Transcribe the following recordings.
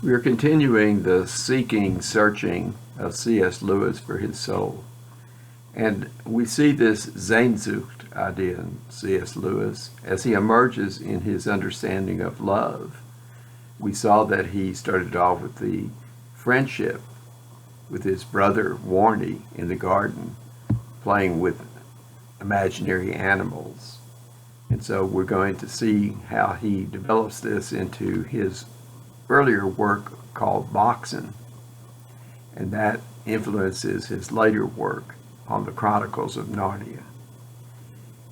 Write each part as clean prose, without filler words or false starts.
We are continuing the seeking, searching of C.S. Lewis for his soul. And we see this Sehnsucht idea in C.S. Lewis as he emerges in his understanding of love. We saw that he started off with the friendship with his brother Warnie in the garden, playing with imaginary animals. And so we're going to see how he develops this into his earlier work called Boxen, and that influences his later work on the Chronicles of Narnia.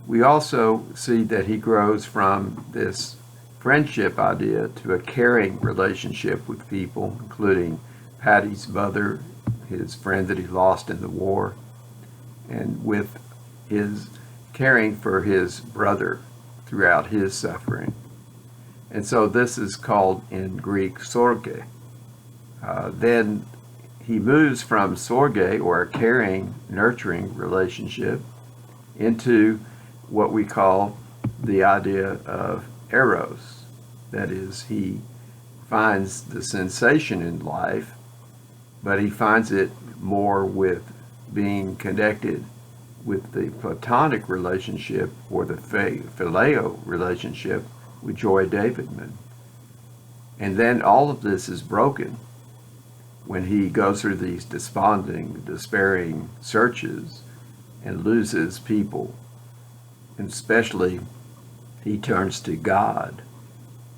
We also see that he grows from this friendship idea to a caring relationship with people, including Paddy's mother, his friend that he lost in the war, and with his caring for his brother throughout his suffering. And so this is called in Greek sorge. Then he moves from sorge, or a caring, nurturing relationship, into what we call the idea of eros. That is, he finds the sensation in life, but he finds it more with being connected with the platonic relationship, or the phileo relationship with Joy Davidman. And then all of this is broken when he goes through these desponding, despairing searches and loses people. And especially, he turns to God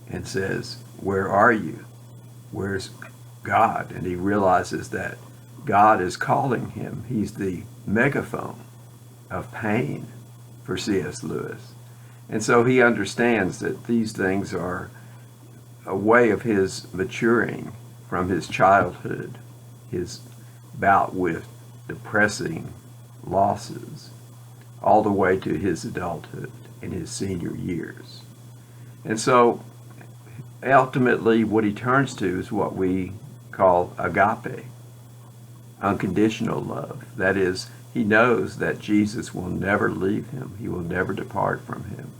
and says, "Where are you? Where's God?" And he realizes that God is calling him. He's the megaphone of pain for C.S. Lewis. And so he understands that these things are a way of his maturing from his childhood, his bout with depressing losses, all the way to his adulthood in his senior years. And so ultimately what he turns to is what we call agape, unconditional love. That is, he knows that Jesus will never leave him. He will never depart from him.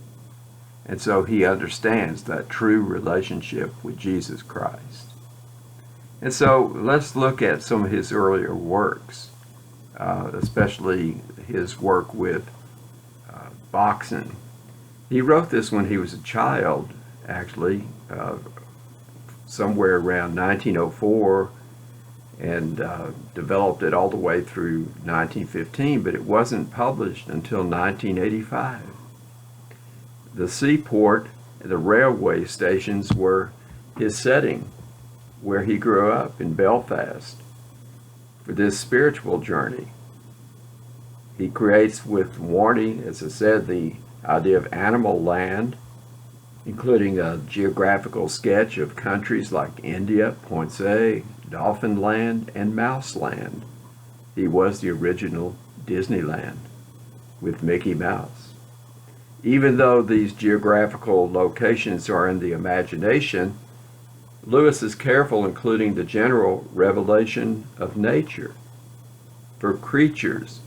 And so he understands that true relationship with Jesus Christ. And so let's look at some of his earlier works, especially his work with Boxen. He wrote this when he was a child, actually, somewhere around 1904, and developed it all the way through 1915, but it wasn't published until 1985. The seaport, the railway stations were his setting, where he grew up in Belfast, for this spiritual journey. He creates with Warnie, as I said, the idea of animal land, including a geographical sketch of countries like India, Poinsett, Dolphin Land, and Mouse Land. He was the original Disneyland with Mickey Mouse. Even though these geographical locations are in the imagination, Lewis is careful including the general revelation of nature for creatures.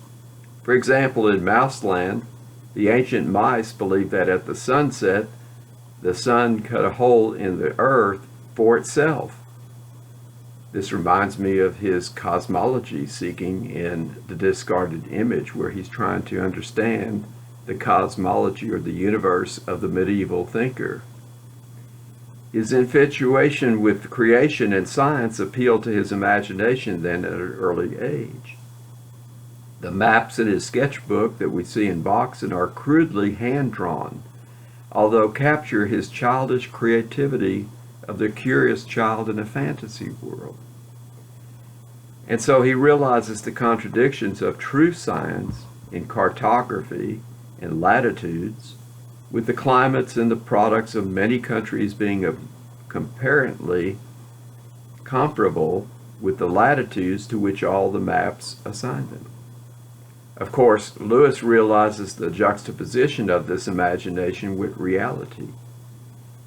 For example, in Mouseland, the ancient mice believed that at the sunset, the sun cut a hole in the earth for itself. This reminds me of his cosmology seeking in The Discarded Image, where he's trying to understand the cosmology or the universe of the medieval thinker. His infatuation with creation and science appealed to his imagination then at an early age. The maps in his sketchbook that we see in Boxen are crudely hand-drawn, although capture his childish creativity of the curious child in a fantasy world. And so he realizes the contradictions of true science in cartography and latitudes, with the climates and the products of many countries being comparatively comparable with the latitudes to which all the maps assign them. Of course, Lewis realizes the juxtaposition of this imagination with reality.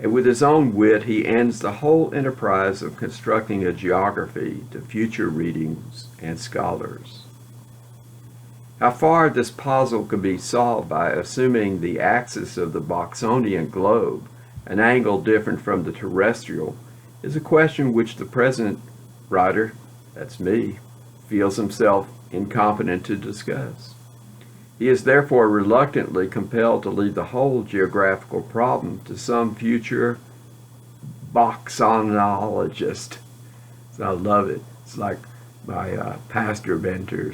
And with his own wit, he ends the whole enterprise of constructing a geography to future readings and scholars. How far this puzzle can be solved by assuming the axis of the Boxonian globe, an angle different from the terrestrial, is a question which the present writer, that's me, feels himself incompetent to discuss. He is therefore reluctantly compelled to leave the whole geographical problem to some future boxonologist. So I love it. It's like my pastor mentor,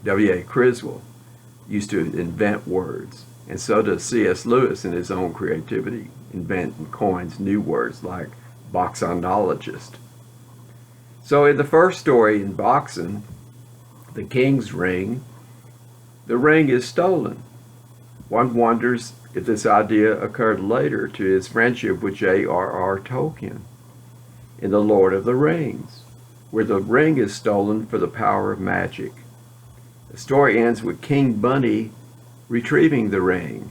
W.A. Criswell, used to invent words. And so does C.S. Lewis in his own creativity, invent and coins new words like boxonologist. So in the first story in Boxon, the King's Ring, the ring is stolen. One wonders if this idea occurred later to his friendship with J.R.R. Tolkien in The Lord of the Rings, where the ring is stolen for the power of magic. The story ends with King Bunny retrieving the ring,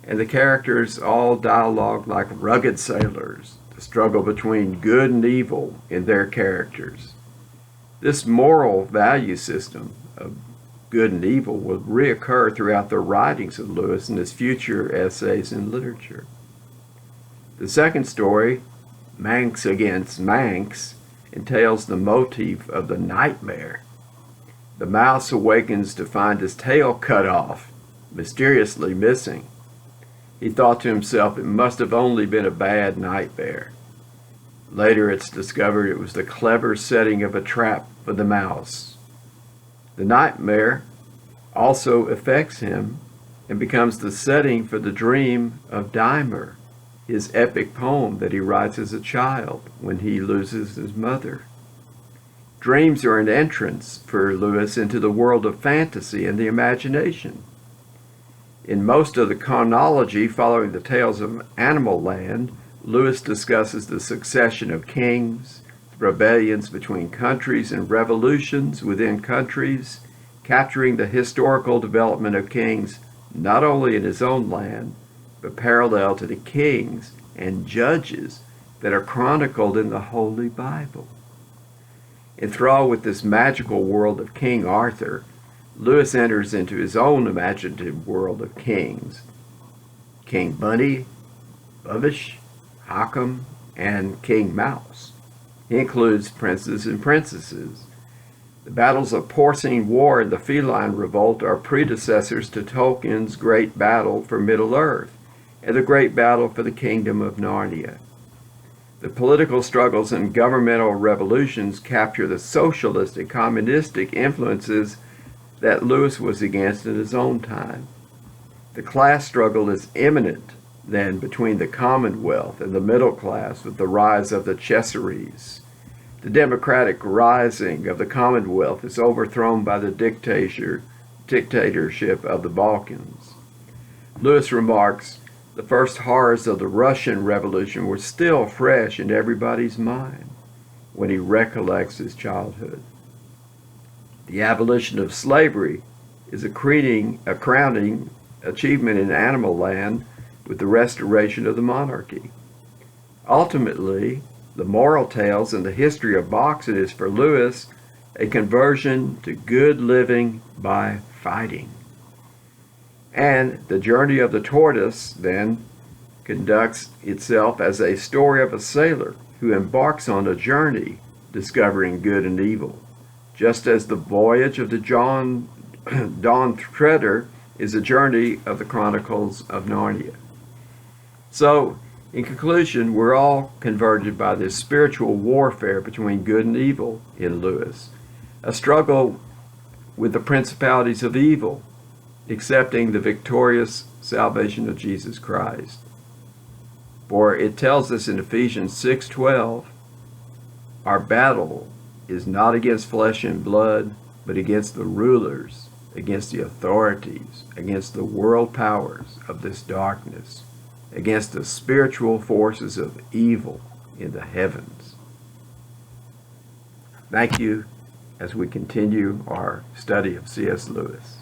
and the characters all dialogue like rugged sailors, the struggle between good and evil in their characters. This moral value system of good and evil will reoccur throughout the writings of Lewis and his future essays in literature. The second story, Manx Against Manx, entails the motif of the nightmare. The mouse awakens to find his tail cut off, mysteriously missing. He thought to himself it must have only been a bad nightmare. Later it's discovered it was the clever setting of a trap for the mouse. The nightmare also affects him and becomes the setting for the dream of Dimer, his epic poem that he writes as a child when he loses his mother. Dreams are an entrance for Lewis into the world of fantasy and the imagination. In most of the chronology following the tales of Animal Land, Lewis discusses the succession of kings, rebellions between countries, and revolutions within countries, capturing the historical development of kings not only in his own land, but parallel to the kings and judges that are chronicled in the Holy Bible. Enthralled with this magical world of King Arthur, Lewis enters into his own imaginative world of kings. King Bunny, Bubbish, Hockham, and King Mouse. He includes princes and princesses. The battles of Porcine War and the Feline Revolt are predecessors to Tolkien's great battle for Middle-earth and the great battle for the Kingdom of Narnia. The political struggles and governmental revolutions capture the socialist and communistic influences that Lewis was against in his own time. The class struggle is imminent then between the Commonwealth and the middle class with the rise of the Chesseries. The democratic rising of the Commonwealth is overthrown by the dictatorship of the Balkans. Lewis remarks, the first horrors of the Russian Revolution were still fresh in everybody's mind when he recollects his childhood. The abolition of slavery is a crowning achievement in Animal Land with the restoration of the monarchy. Ultimately, the moral tales and the history of Boxon is for Lewis a conversion to good living by fighting. And the journey of the tortoise, then, conducts itself as a story of a sailor who embarks on a journey discovering good and evil, just as the voyage of the Dawn Treader is a journey of the Chronicles of Narnia. So, in conclusion, we're all converted by this spiritual warfare between good and evil in Lewis, a struggle with the principalities of evil, accepting the victorious salvation of Jesus Christ. For it tells us in Ephesians 6:12, our battle is not against flesh and blood, but against the rulers, against the authorities, against the world powers of this darkness, against the spiritual forces of evil in the heavens. Thank you as we continue our study of C.S. Lewis.